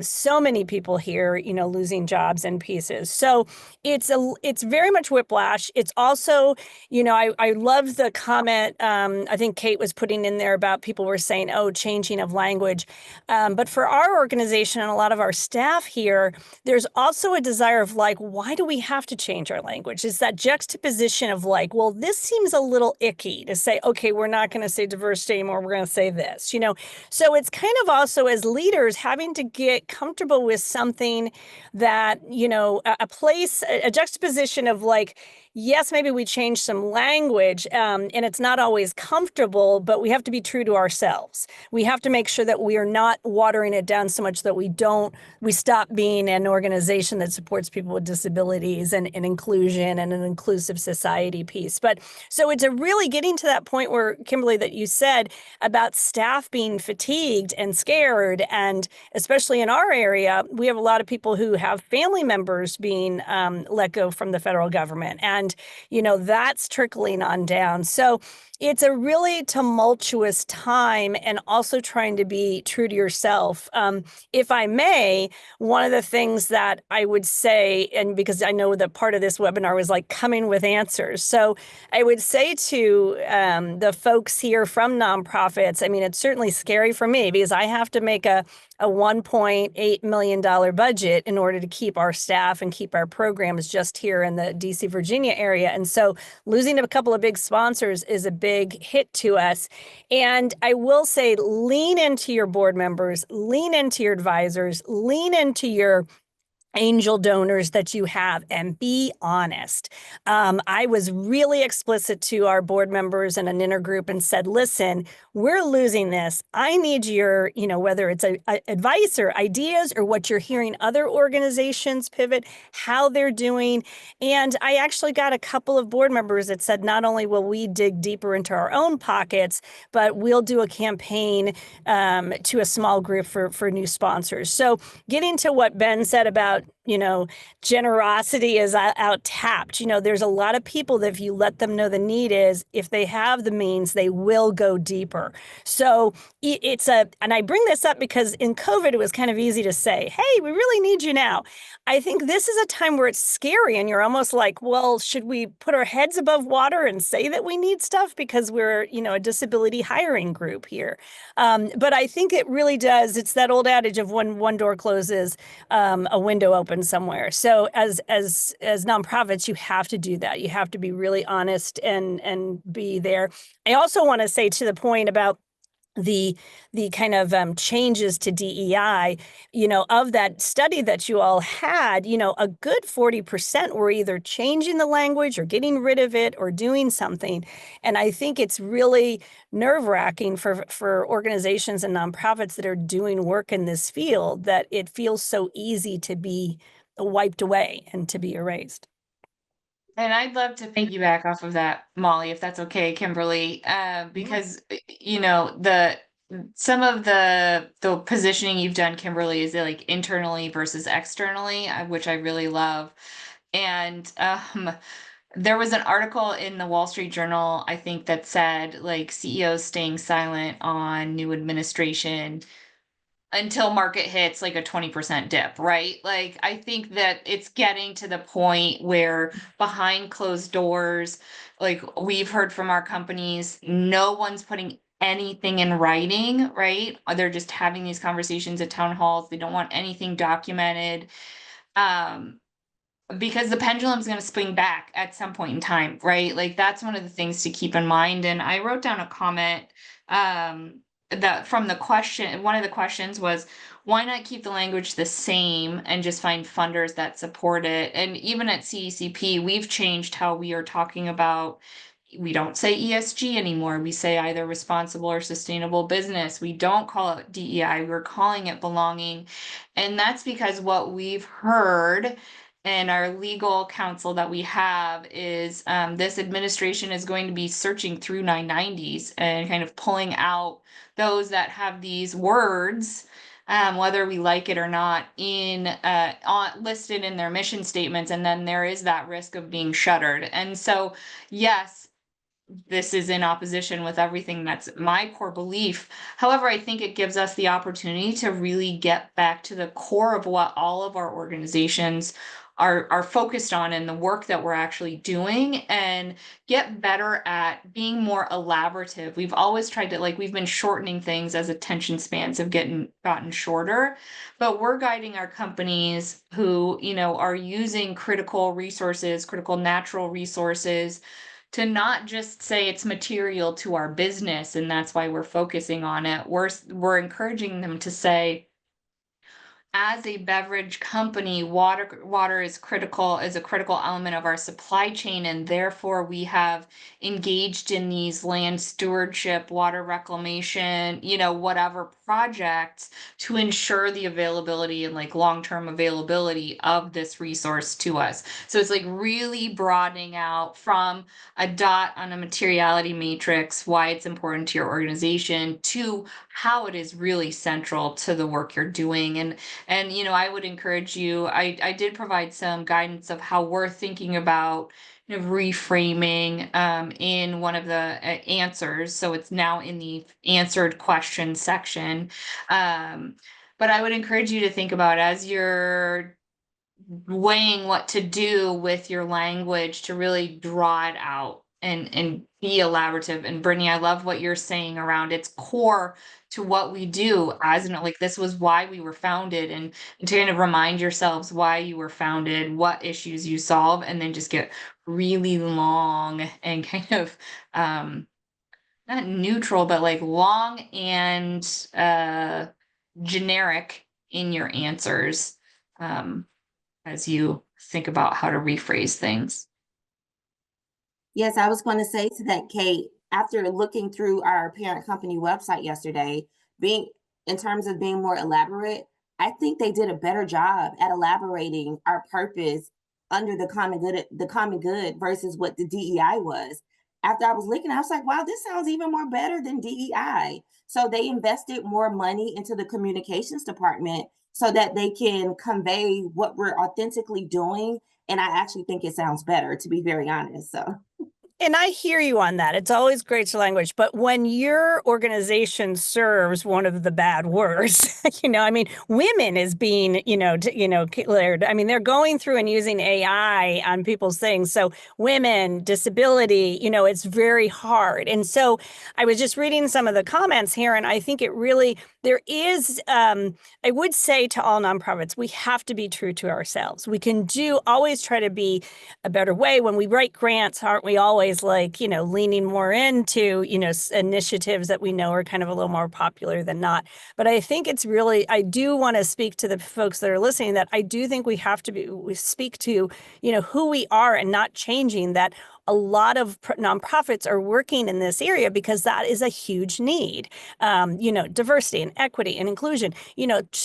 S5: so many people here, losing jobs and pieces. So it's very much whiplash. It's also, I love the comment I think Kate was putting in there about people were saying, oh, changing of language. But for our organization and a lot of our staff here, there's also a desire of like, why do we have to change our language? It's that juxtaposition of like, well, this seems a little icky to say, okay, we're not going to say diversity anymore. We're going to say this, So it's kind of also as leaders having to get comfortable with something that, a place, a juxtaposition of like, yes, maybe we change some language, and it's not always comfortable, but we have to be true to ourselves. We have to make sure that we are not watering it down so much that we stop being an organization that supports people with disabilities and inclusion and an inclusive society piece. But so it's a really getting to that point where, Kimberly, that you said about staff being fatigued and scared. And especially in our area, we have a lot of people who have family members being let go from the federal government. And that's trickling on down. So it's a really tumultuous time, and also trying to be true to yourself. If I may, one of the things that I would say, and because I know that part of this webinar was like coming with answers. So I would say to the folks here from nonprofits, I mean, it's certainly scary for me because I have to make a $1.8 million budget in order to keep our staff and keep our programs just here in the DC, Virginia area. And so losing a couple of big sponsors is a big hit to us. And I will say, lean into your board members, lean into your advisors, lean into your angel donors that you have, and be honest. I was really explicit to our board members and an intergroup and said, listen, we're losing this. I need your, whether it's advice or ideas or what you're hearing other organizations pivot, how they're doing. And I actually got a couple of board members that said, not only will we dig deeper into our own pockets, but we'll do a campaign to a small group for new sponsors. So getting to what Ben said about, generosity is out tapped. There's a lot of people that if you let them know the need is, if they have the means, they will go deeper. So and I bring this up because in COVID, it was kind of easy to say, hey, we really need you now. I think this is a time where it's scary and you're almost like, well, should we put our heads above water and say that we need stuff because we're, a disability hiring group here? But I think it really does. It's that old adage of when one door closes, a window opens somewhere. So as nonprofits, you have to do that. You have to be really honest and be there. I also want to say to the point about the kind of changes to DEI, of that study that you all had, a good 40% were either changing the language or getting rid of it or doing something. And I think it's really nerve-wracking for organizations and nonprofits that are doing work in this field, that it feels so easy to be wiped away and to be erased.
S3: And I'd love to piggyback off of that, Molly, if that's okay, Kimberly, because some of the positioning you've done, Kimberly, is like internally versus externally, which I really love. And there was an article in the Wall Street Journal, I think, that said like CEOs staying silent on new administration until market hits like a 20% dip, right? Like, I think that it's getting to the point where behind closed doors, like we've heard from our companies, no one's putting anything in writing, right? They're just having these conversations at town halls. They don't want anything documented. Because the pendulum's going to swing back at some point in time, right? Like that's one of the things to keep in mind. And I wrote down a comment that from the question, one of the questions was, why not keep the language the same and just find funders that support it? And even at CECP, we've changed how we are talking about, we don't say ESG anymore. We say either responsible or sustainable business. We don't call it DEI. We're calling it belonging. And that's because what we've heard and our legal counsel that we have is this administration is going to be searching through 990s and kind of pulling out those that have these words, whether we like it or not, listed in their mission statements, and then there is that risk of being shuttered. And so, yes, this is in opposition with everything that's my core belief. However, I think it gives us the opportunity to really get back to the core of what all of our organizations are focused on and the work that we're actually doing, and get better at being more elaborative. We've always tried to, like, we've been shortening things as attention spans have gotten shorter, but we're guiding our companies who, are using critical resources, critical natural resources, to not just say it's material to our business and that's why we're focusing on it. We're encouraging them to say, as a beverage company, water is a critical element of our supply chain, and therefore we have engaged in these land stewardship, water reclamation, whatever projects to ensure the availability and like long-term availability of this resource to us. So it's like really broadening out from a dot on a materiality matrix, why it's important to your organization, to how it is really central to the work you're doing. And I would encourage you, I did provide some guidance of how we're thinking about reframing in one of the answers. So it's now in the answered question section. But I would encourage you to think about, as you're weighing what to do with your language, to really draw it out and be elaborative. And Brittany, I love what you're saying around its core to what we do, as in like this was why we were founded, and to kind of remind yourselves why you were founded, what issues you solve, and then just get really long and kind of not neutral, but like long and generic in your answers. As you think about how to rephrase things.
S4: Yes, I was going to say to that, Kate, after looking through our parent company website yesterday, being in terms of being more elaborate, I think they did a better job at elaborating our purpose under the common good versus what the DEI was. After I was looking, I was like, wow, this sounds even more better than DEI. So they invested more money into the communications department so that they can convey what we're authentically doing. And I actually think it sounds better, to be very honest. So
S5: And I hear you on that. It's always great to language, but when your organization serves one of the bad words, I mean, women is being, declared. I mean, they're going through and using AI on people's things. So women, disability, it's very hard. And so I was just reading some of the comments here, and I think there is, I would say to all nonprofits, we have to be true to ourselves. We can always try to be a better way. When we write grants, aren't we always like, leaning more into, initiatives that we know are kind of a little more popular than not. But I think it's really, I do want to speak to the folks that are listening, that I do think we have to speak to, who we are, and not changing that. A lot of nonprofits are working in this area because that is a huge need. Diversity and equity and inclusion,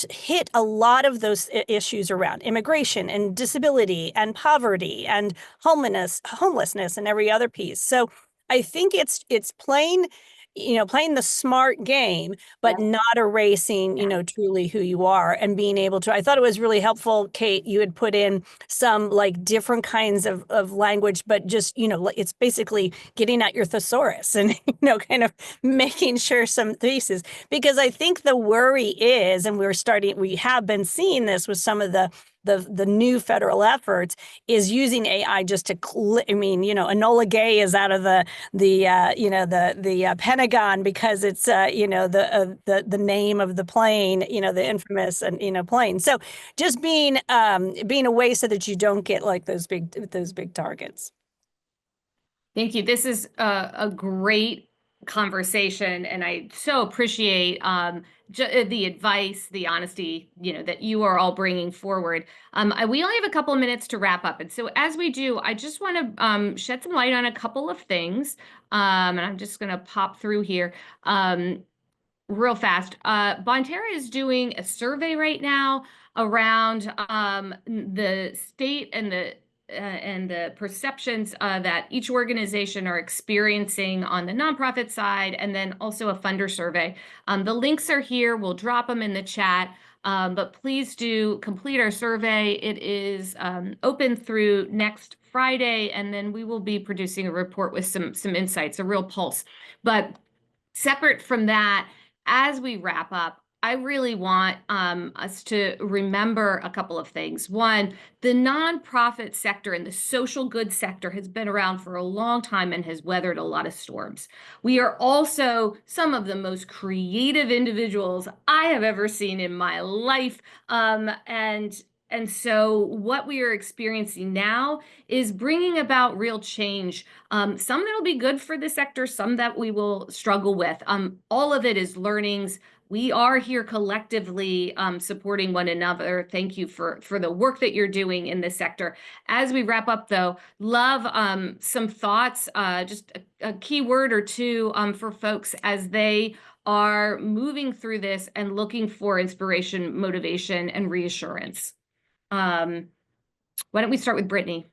S5: hit a lot of those issues around immigration and disability and poverty and homelessness and every other piece. So I think it's playing the smart game, but not erasing, truly who you are, and being able to. I thought it was really helpful, Kate, you had put in some like different kinds of language, but just, it's basically getting at your thesaurus and, kind of making sure some theses, because I think the worry is, and we have been seeing this with some of the new federal efforts, is using AI just to, Enola Gay is out of the Pentagon because it's, the name of the plane, the infamous and plane. So just being away so that you don't get like those big targets.
S1: Thank you. This is a great conversation, and I so appreciate the advice, the honesty, that you are all bringing forward. We only have a couple of minutes to wrap up, and so as we do, I just want to shed some light on a couple of things, and I'm just going to pop through here. Real fast. Bonterra is doing a survey right now around the state and the perceptions that each organization are experiencing on the nonprofit side, and then also a funder survey. The links are here. We'll drop them in the chat. But please do complete our survey. It is open through next Friday, and then we will be producing a report with some insights, a real pulse. But separate from that, as we wrap up, I really want us to remember a couple of things. One, the nonprofit sector and the social good sector has been around for a long time and has weathered a lot of storms. We are also some of the most creative individuals I have ever seen in my life. And so what we are experiencing now is bringing about real change. Some that'll be good for the sector, some that we will struggle with. All of it is learnings, we are here collectively supporting one another. Thank you for the work that you're doing in this sector. As we wrap up, though, love some thoughts, just a key word or two for folks as they are moving through this and looking for inspiration, motivation, and reassurance. Why don't we start with Brittany?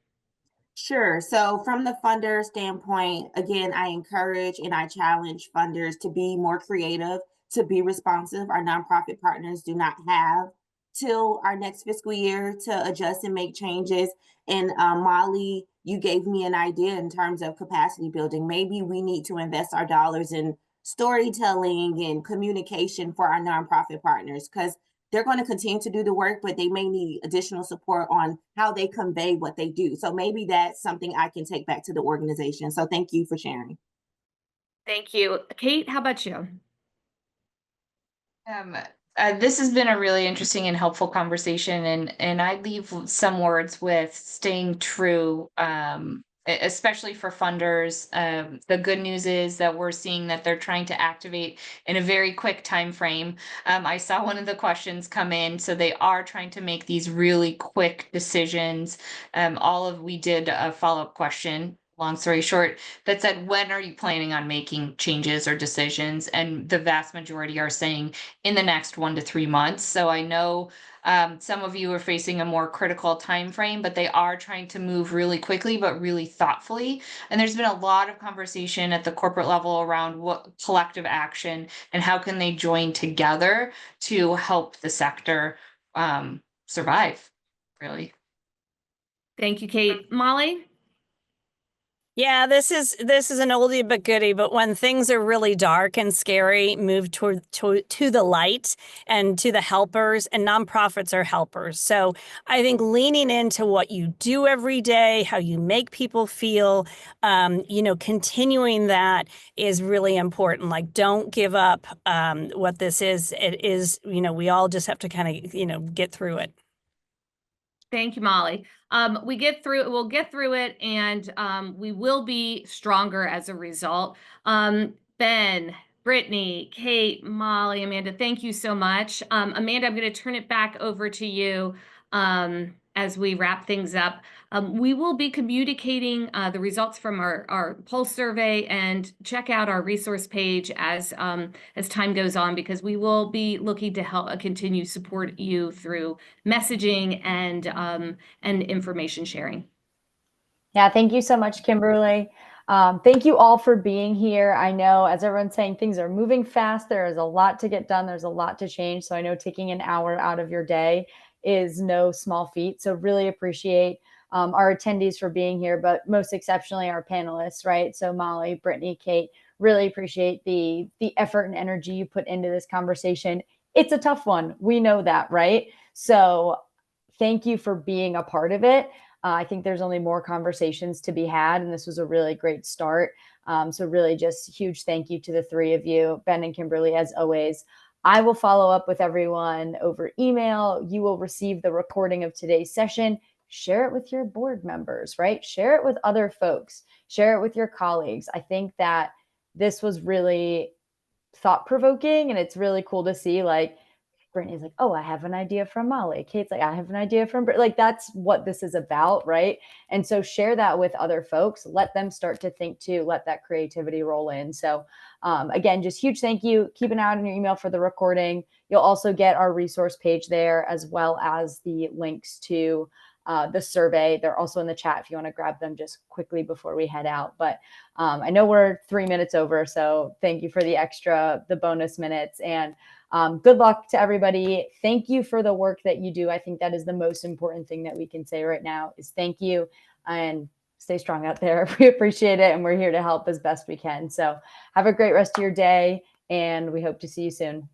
S4: Sure. So from the funder standpoint, again, I encourage and I challenge funders to be more creative, to be responsive. Our nonprofit partners do not have till our next fiscal year to adjust and make changes. And Molly, you gave me an idea in terms of capacity building. Maybe we need to invest our dollars in storytelling and communication for our nonprofit partners, because they're going to continue to do the work, but they may need additional support on how they convey what they do. So maybe that's something I can take back to the organization. So thank you for sharing.
S1: Thank you. Kate, how about you?
S3: Um, this has been a really interesting and helpful conversation, and I leave some words with staying true, especially for funders. The good news is that we're seeing that they're trying to activate in a very quick time frame. I saw one of the questions come in, so they are trying to make these really quick decisions. We did a follow-up question. Long story short, that said, when are you planning on making changes or decisions? And the vast majority are saying in the next 1 to 3 months. So I know some of you are facing a more critical time frame, but they are trying to move really quickly, but really thoughtfully. And there's been a lot of conversation at the corporate level around what collective action and how can they join together to help the sector survive, really.
S1: Thank you, Kate. Molly?
S5: Yeah, this is an oldie but goodie, but when things are really dark and scary, move to the light and to the helpers, and nonprofits are helpers. So I think leaning into what you do every day, how you make people feel, continuing that is really important. Like, don't give up what this is. It is, we all just have to kind of, get through it.
S1: Thank you, Molly. We'll get through it, and we will be stronger as a result. Ben, Brittany, Kate, Molly, Amanda, thank you so much. Amanda, I'm going to turn it back over to you as we wrap things up. We will be communicating the results from our pulse survey, and check out our resource page as time goes on, because we will be looking to help continue support you through messaging and information sharing.
S6: Yeah, thank you so much, Kimberly. Thank you all for being here. I know, as everyone's saying, things are moving fast. There is a lot to get done. There's a lot to change. So I know taking an hour out of your day is no small feat. So really appreciate our attendees for being here, but most exceptionally our panelists, right? So Molly, Brittany, Kate, really appreciate the effort and energy you put into this conversation. It's a tough one. We know that, right? So thank you for being a part of it. I think there's only more conversations to be had, and this was a really great start. So really just huge thank you to the three of you, Ben and Kimberly, as always. I will follow up with everyone over email. You will receive the recording of today's session. Share it with your board members, right? Share it with other folks. Share it with your colleagues. I think that this was really thought-provoking, and it's really cool to see, like, Brittany's like, oh, I have an idea from Molly. Kate's like, I have an idea from Brittany. Like, that's what this is about, right? And so share that with other folks. Let them start to think too. Let that creativity roll in. So again, just huge thank you. Keep an eye out on your email for the recording. You'll also get our resource page there, as well as the links to the survey. They're also in the chat if you want to grab them just quickly before we head out. But I know we're 3 minutes over, so thank you for the bonus minutes, and good luck to everybody. Thank you for the work that you do. I think that is the most important thing that we can say right now is thank you, and stay strong out there. We appreciate it, and we're here to help as best we can. So have a great rest of your day, and we hope to see you soon.